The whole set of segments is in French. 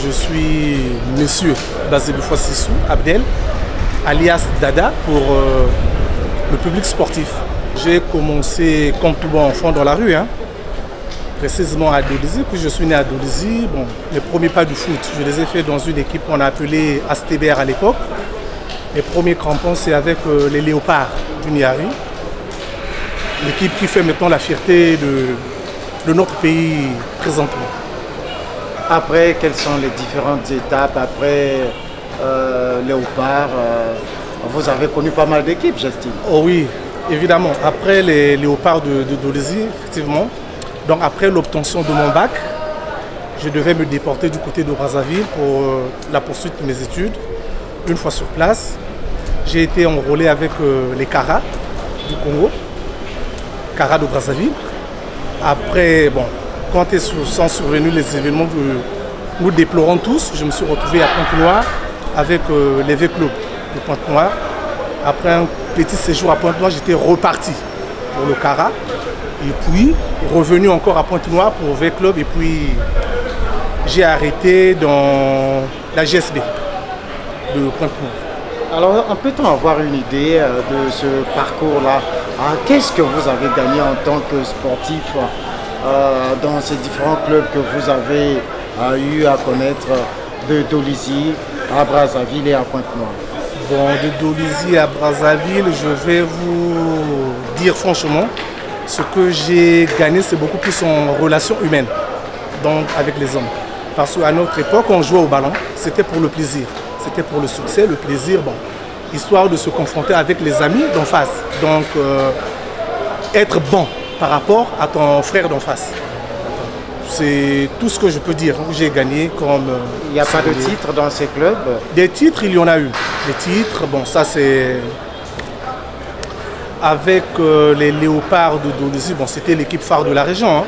Je suis monsieur Bazeboufoua Sissou Abdel, alias Dada pour le public sportif. J'ai commencé comme tout bon enfant dans la rue, précisément à Dolisie, puis je suis né à Dolisie. Bon, les premiers pas du foot, je les ai faits dans une équipe qu'on a appelée ASTBR à l'époque. Les premiers crampons, c'est avec les Léopards du Niari, l'équipe qui fait maintenant la fierté de notre pays présentement. Après, quelles sont les différentes étapes après Léopard? Vous avez connu pas mal d'équipes, j'estime. Oh oui, évidemment. Après les Léopards de Dolisie, effectivement. Donc après l'obtention de mon bac, je devais me déporter du côté de Brazzaville pour la poursuite de mes études. Une fois sur place, j'ai été enrôlé avec les Kara du Congo, Kara de Brazzaville. Après, bon, quand sont survenus les événements que nous déplorons tous, je me suis retrouvé à Pointe-Noire avec les V-Club de Pointe-Noire. Après un petit séjour à Pointe-Noire, j'étais reparti pour le Kara. Et puis, revenu encore à Pointe-Noire pour V-Club. Et puis, j'ai arrêté dans la GSB de Pointe-Noire. Alors, peut-on avoir une idée de ce parcours-là? Qu'est-ce que vous avez gagné en tant que sportif dans ces différents clubs que vous avez eu à connaître de Dolisie à Brazzaville et à Pointe-Noire? Bon, de Dolisie à Brazzaville, je vais vous dire franchement, ce que j'ai gagné, c'est beaucoup plus en relation humaine, donc avec les hommes. Parce qu'à notre époque, on jouait au ballon, c'était pour le plaisir, c'était pour le succès, le plaisir, bon, histoire de se confronter avec les amis d'en face. Donc, être bon par rapport à ton frère d'en face. C'est tout ce que je peux dire. J'ai gagné comme... Il n'y a pas de titres dans ces clubs? Des titres, il y en a eu. Des titres, bon, ça c'est... Avec les Léopards de Dolisie, bon, c'était l'équipe phare de la région.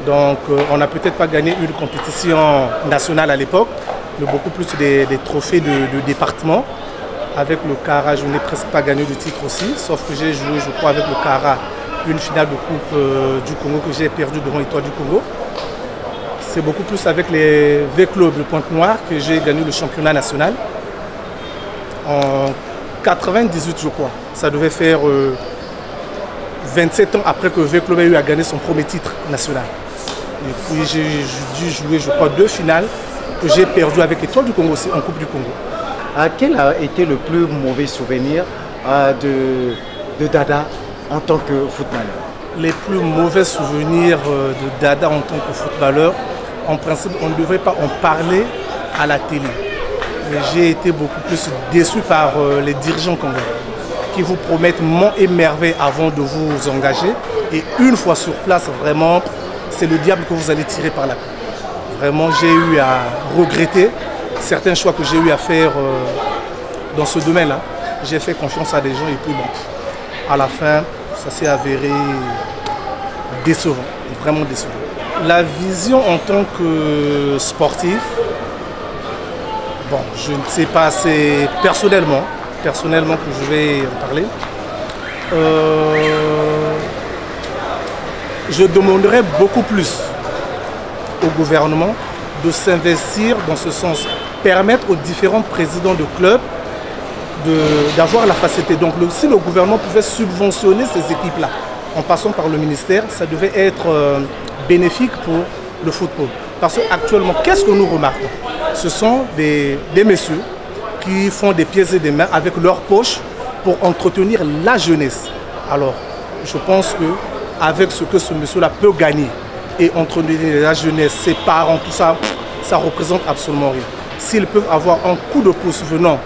Donc, on n'a peut-être pas gagné une compétition nationale à l'époque, mais beaucoup plus des trophées de département. Avec le Kara, je n'ai presque pas gagné de titre aussi, sauf que j'ai joué, je crois, avec le Kara, une finale de Coupe du Congo que j'ai perdue devant l'Étoile du Congo. C'est beaucoup plus avec les V-Club de Pointe-Noire que j'ai gagné le championnat national. En 98, je crois. Ça devait faire 27 ans après que V-Club ait eu à gagner son premier titre national. Et puis j'ai dû jouer, je crois, 2 finales que j'ai perdues avec l'Étoile du Congo aussi, en Coupe du Congo. Quel a été le plus mauvais souvenir de Dada en tant que footballeur? Les plus mauvais souvenirs de Dada en tant que footballeur, en principe, on ne devrait pas en parler à la télé. Mais j'ai été beaucoup plus déçu par les dirigeants congolais qui vous promettent monts et merveilles avant de vous engager. Et une fois sur place, vraiment, c'est le diable que vous allez tirer par la queue. Vraiment, j'ai eu à regretter certains choix que j'ai eu à faire dans ce domaine-là. J'ai fait confiance à des gens et puis bon, à la fin, ça s'est avéré décevant, vraiment décevant. La vision en tant que sportif, bon, je ne sais pas, c'est personnellement que je vais en parler. Je demanderais beaucoup plus au gouvernement de s'investir dans ce sens, permettre aux différents présidents de clubs d'avoir la facilité. Donc si le gouvernement pouvait subventionner ces équipes-là, en passant par le ministère, ça devait être bénéfique pour le football. Parce qu'actuellement, qu'est-ce que nous remarquons? Ce sont des messieurs qui font des pieds et des mains avec leurs poches pour entretenir la jeunesse. Alors, je pense qu'avec ce que ce monsieur-là peut gagner et entretenir la jeunesse, ses parents, tout ça, ça représente absolument rien. S'ils peuvent avoir un coup de pouce venant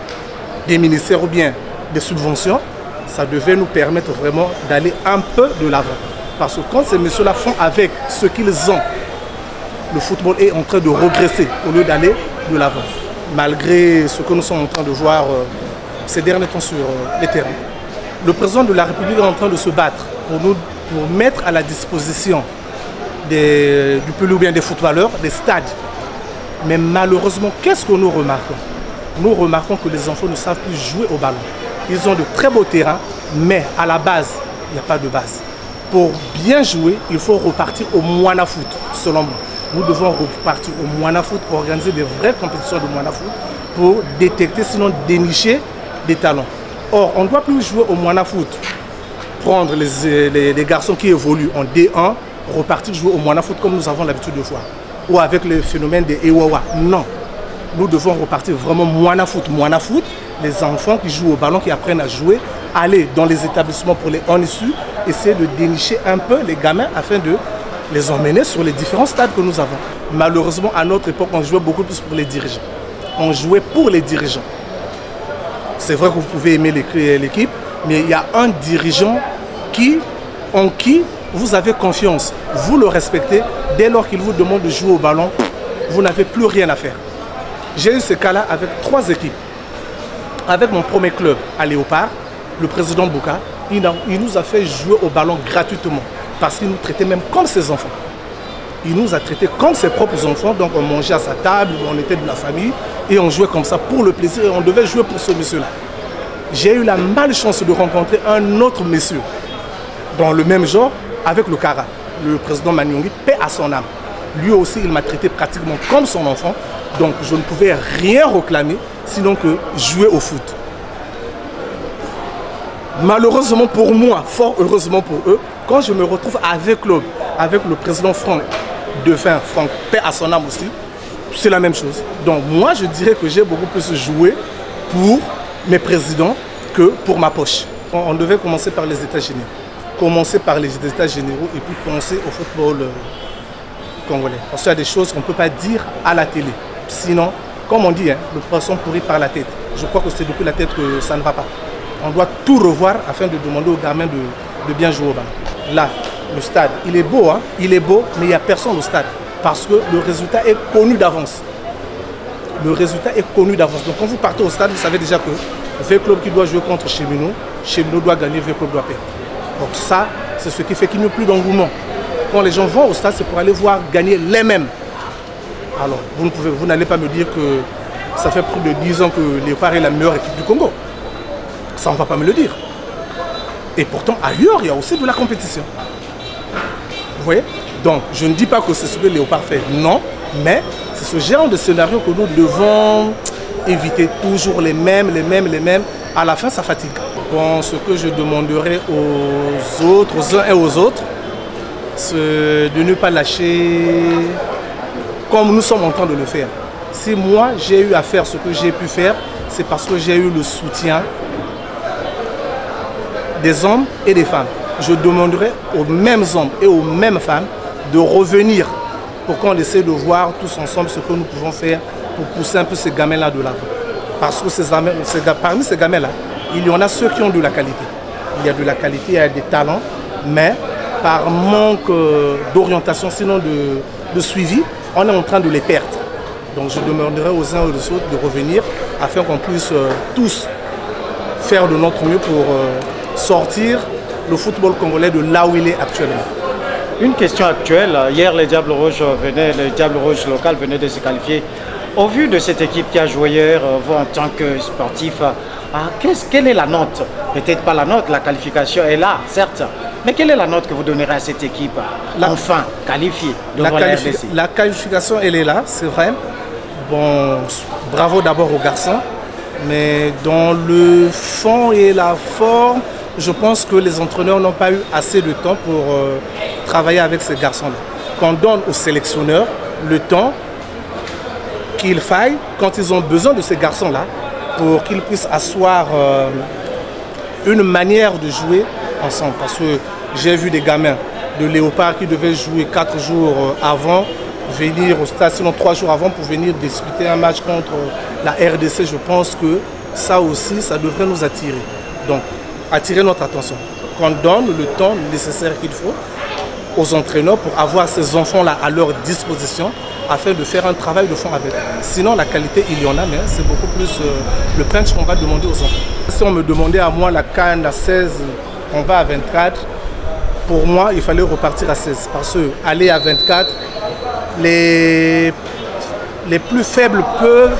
des ministères ou bien des subventions, ça devait nous permettre vraiment d'aller un peu de l'avant. Parce que quand ces messieurs-là font avec ce qu'ils ont, le football est en train de regresser au lieu d'aller de l'avant. Malgré ce que nous sommes en train de voir ces derniers temps sur les terrains. Le président de la République est en train de se battre pour mettre à la disposition du public ou bien des footballeurs, des stades. Mais malheureusement, qu'est-ce que nous remarquons? Nous remarquons que les enfants ne savent plus jouer au ballon. Ils ont de très beaux terrains, mais à la base, il n'y a pas de base. Pour bien jouer, il faut repartir au Moana Foot, selon moi. Nous devons repartir au Moana Foot, organiser des vraies compétitions de Moana Foot pour détecter, sinon dénicher des talents. Or, on ne doit plus jouer au Moana Foot, prendre les garçons qui évoluent en D1, repartir jouer au Moana Foot comme nous avons l'habitude de voir. Ou avec le phénomène des Ewawa. Non. Nous devons repartir vraiment Moana Foot. Moana Foot, les enfants qui jouent au ballon, qui apprennent à jouer, aller dans les établissements pour les en issus, essayer de dénicher un peu les gamins afin de les emmener sur les différents stades que nous avons. Malheureusement, à notre époque, on jouait beaucoup plus pour les dirigeants. On jouait pour les dirigeants. C'est vrai que vous pouvez aimer l'équipe, mais il y a un dirigeant en qui vous avez confiance. Vous le respectez. Dès lors qu'il vous demande de jouer au ballon, vous n'avez plus rien à faire. J'ai eu ce cas-là avec 3 équipes. Avec mon premier club à Léopard, le président Bouka, il nous a fait jouer au ballon gratuitement parce qu'il nous traitait même comme ses enfants. Il nous a traités comme ses propres enfants, donc on mangeait à sa table, on était de la famille et on jouait comme ça pour le plaisir et on devait jouer pour ce monsieur-là. J'ai eu la malchance de rencontrer un autre monsieur dans le même genre avec le Kara, le président Manyongi, paix à son âme. Lui aussi, il m'a traité pratiquement comme son enfant, donc je ne pouvais rien réclamer sinon que jouer au foot. Malheureusement pour moi, fort heureusement pour eux, quand je me retrouve avec le président Franck Defin, Franck, paix à son âme aussi, c'est la même chose. Donc moi, je dirais que j'ai beaucoup plus joué pour mes présidents que pour ma poche. On devait commencer par les états généraux. Commencer par les états généraux et puis penser au football congolais. Parce qu'il y a des choses qu'on ne peut pas dire à la télé. Sinon, comme on dit, hein, le poisson pourrit par la tête. Je crois que c'est depuis la tête que ça ne va pas. On doit tout revoir afin de demander aux gamins de bien jouer au ballon. Là, le stade, il est beau, hein? Il est beau, mais il n'y a personne au stade. Parce que le résultat est connu d'avance. Le résultat est connu d'avance. Donc quand vous partez au stade, vous savez déjà que V-Club qui doit jouer contre Cheminot doit gagner, V-Club doit perdre. Donc ça, c'est ce qui fait qu'il n'y a plus d'engouement. Quand les gens vont au stade, c'est pour aller voir gagner les mêmes. Alors, vous n'allez pas me dire que ça fait plus de 10 ans que Léopard est la meilleure équipe du Congo. Ça, on ne va pas me le dire. Et pourtant, ailleurs, il y a aussi de la compétition. Vous voyez? Donc, je ne dis pas que c'est ce que Léopard fait. Non, mais c'est ce genre de scénario que nous devons éviter. Toujours les mêmes. À la fin, ça fatigue. Bon, ce que je demanderai aux autres, aux uns et aux autres, c'est de ne pas lâcher comme nous sommes en train de le faire. Si moi, j'ai eu à faire ce que j'ai pu faire, c'est parce que j'ai eu le soutien des hommes et des femmes. Je demanderai aux mêmes hommes et aux mêmes femmes de revenir pour qu'on essaie de voir tous ensemble ce que nous pouvons faire pour pousser un peu ces gamins-là de l'avant. Parce que parmi ces gamins-là, il y en a ceux qui ont de la qualité. Il y a de la qualité, il y a des talents, mais par manque d'orientation, sinon de suivi, on est en train de les perdre. Donc je demanderai aux uns et aux autres de revenir afin qu'on puisse tous faire de notre mieux pour sortir le football congolais de là où il est actuellement. Une question actuelle, hier le Diable Rouge local venait de se qualifier. Au vu de cette équipe qui a joué hier, vous en tant que sportif, quelle est la note? Peut-être pas la note, la qualification est là, certes. Mais quelle est la note que vous donnerez à cette équipe, enfin qualifiée devant la RDC? La qualification, elle est là, c'est vrai. Bon, bravo d'abord aux garçons. Mais dans le fond et la forme, je pense que les entraîneurs n'ont pas eu assez de temps pour travailler avec ces garçons-là. Qu'on donne aux sélectionneurs le temps qu'il faille quand ils ont besoin de ces garçons-là pour qu'ils puissent asseoir une manière de jouer ensemble. Parce que j'ai vu des gamins de Léopard qui devaient jouer 4 jours avant, venir au stade, sinon 3 jours avant pour venir disputer un match contre la RDC. Je pense que ça aussi, ça devrait nous attirer. Donc, attirer notre attention. Qu'on donne le temps nécessaire qu'il faut aux entraîneurs pour avoir ces enfants-là à leur disposition afin de faire un travail de fond avec. Sinon, la qualité, il y en a, mais c'est beaucoup plus le punch qu'on va demander aux enfants. Si on me demandait à moi la CAN à 16, on va à 24, pour moi, il fallait repartir à 16. Parce que aller à 24, les plus faibles peuvent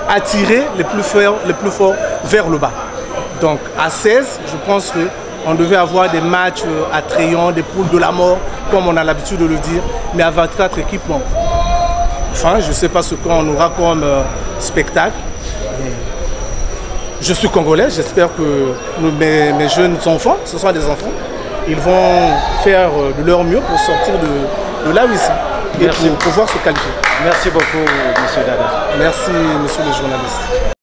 attirer les plus forts vers le bas. Donc à 16, je pense On devait avoir des matchs attrayants, des poules de la mort, comme on a l'habitude de le dire, mais à 24 équipements. Enfin, je ne sais pas ce qu'on aura comme spectacle. Je suis congolais, j'espère que mes jeunes enfants, ce sont des enfants, ils vont faire de leur mieux pour sortir de là où ils sont et pour pouvoir se qualifier. Merci beaucoup, M. Dada. Merci, monsieur le journaliste.